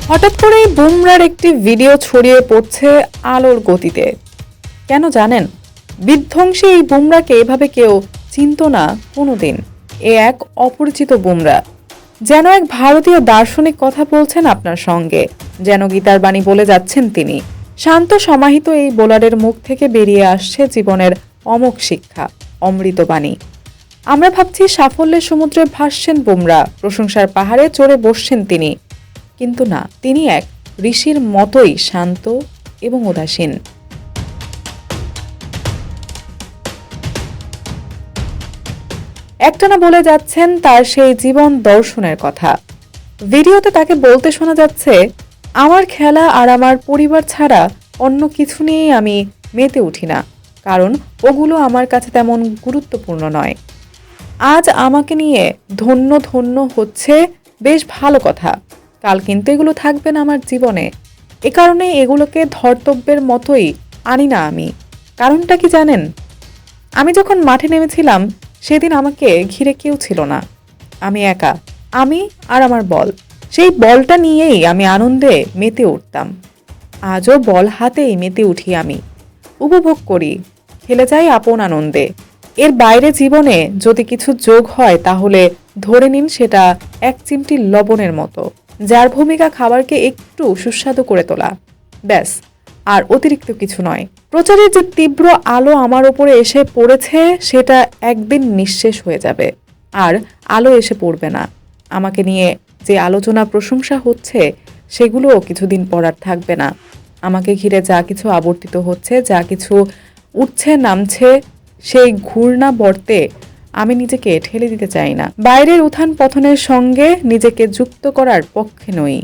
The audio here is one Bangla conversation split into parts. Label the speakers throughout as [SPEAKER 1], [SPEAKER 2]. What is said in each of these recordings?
[SPEAKER 1] হঠাৎ করেই বুমরার একটি ভিডিও ছড়িয়ে পড়ছে আলোর গতিতে। কেন জানেন? বিধ্বংসী এই বুমরাকে এভাবে কেউ চিনত না কোনোদিন। এ এক অপরিচিত বুমরা, যেন এক ভারতীয় দার্শনিক কথা বলছেন আপনার সঙ্গে, যেন গীতার বাণী বলে যাচ্ছেন তিনি। শান্ত সমাহিত এই বোলারের মুখ থেকে বেরিয়ে আসছে জীবনের অমোঘ শিক্ষা, অমৃতবাণী। আমরা ভাবছি সাফল্যের সমুদ্রে ভাসছেন বুমরা, প্রশংসার পাহাড়ে চড়ে বসছেন তিনি, কিন্তু না, তিনি এক ঋষির মতোই শান্ত এবং উদাসীন। একটানা বলে যাচ্ছেন তার সেই জীবন দর্শনের কথা। ভিডিওতে তাকে বলতে শোনা যাচ্ছে, আমার খেলা আর আমার পরিবার ছাড়া অন্য কিছু নিয়েই আমি মেতে উঠি না, কারণ ওগুলো আমার কাছে তেমন গুরুত্বপূর্ণ নয়। আজ আমাকে নিয়ে ধন্য ধন্য হচ্ছে বেশ ভালো কথা, কাল কিন্তু এগুলো থাকবে না আমার জীবনে। এ কারণে এগুলোকে ধর্তব্যের মতোই আনি না আমি। কারণটা কি জানেন? আমি যখন মাঠে নেমেছিলাম সেদিন আমাকে ঘিরে কেউ ছিল না, আমি একা, আমি আর আমার বল। সেই বলটা নিয়েই আমি আনন্দে মেতে উঠতাম। আজও বল হাতেই মেতে উঠি আমি, উপভোগ করি, খেলে যাই আপন আনন্দে। এর বাইরে জীবনে যদি কিছু যোগ হয় তাহলে ধরে নিন সেটা এক চিমটি লবণের মতো, যার ভূমিকা খাবারকে একটু সুস্বাদু করে তোলা, ব্যাস, আর অতিরিক্ত কিছু নয়। প্রচারের যে তীব্র আলো আমার ওপরে এসে পড়েছে সেটা একদিন নিঃশেষ হয়ে যাবে, আর আলো এসে পড়বে না। আমাকে নিয়ে যে আলোচনা প্রশংসা হচ্ছে সেগুলোও কিছুদিন পর আর থাকবে না। আমাকে ঘিরে যা কিছু আবর্তিত হচ্ছে, যা কিছু উঠছে নামছে, সেই ঘূর্ণাবর্তে আমি নিজেকে ঠেলে দিতে চাই না। বাইরের উত্থান পতনের সঙ্গে নিজেকে যুক্ত করার পক্ষে নই।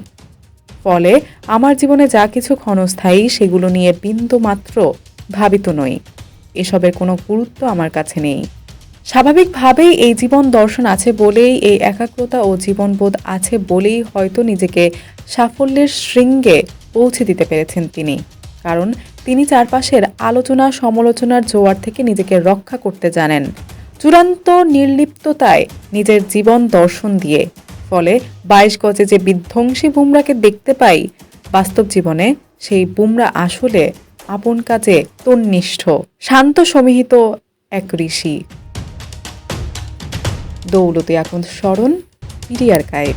[SPEAKER 1] ফলে আমার জীবনে যা কিছু ক্ষণস্থায়ী সেগুলো নিয়ে বিন্দু মাত্র ভাবিত নই। এসবের কোনো গুরুত্ব আমার কাছে নেই। স্বাভাবিকভাবেই এই জীবন দর্শন আছে বলেই, এই একাগ্রতা ও জীবনবোধ আছে বলেই হয়তো নিজেকে সাফল্যের শৃঙ্গে পৌঁছে দিতে পেরেছেন তিনি। কারণ তিনি চারপাশের আলোচনা সমালোচনার জোয়ার থেকে নিজেকে রক্ষা করতে জানেন, চূড়ান্ত নির্লিপ্ততায় নিজের জীবন দর্শন দিয়ে। ফলে 22 গজে যে বিধ্বংসী বুমরাকে দেখতে পাই, বাস্তব জীবনে সেই বুমরা আসলে আপন কাজে তন্নিষ্ঠ, শান্ত সমিহিত এক ঋষি। দৌলতে এখন স্মরণ, পিরিয়ার গায়ে।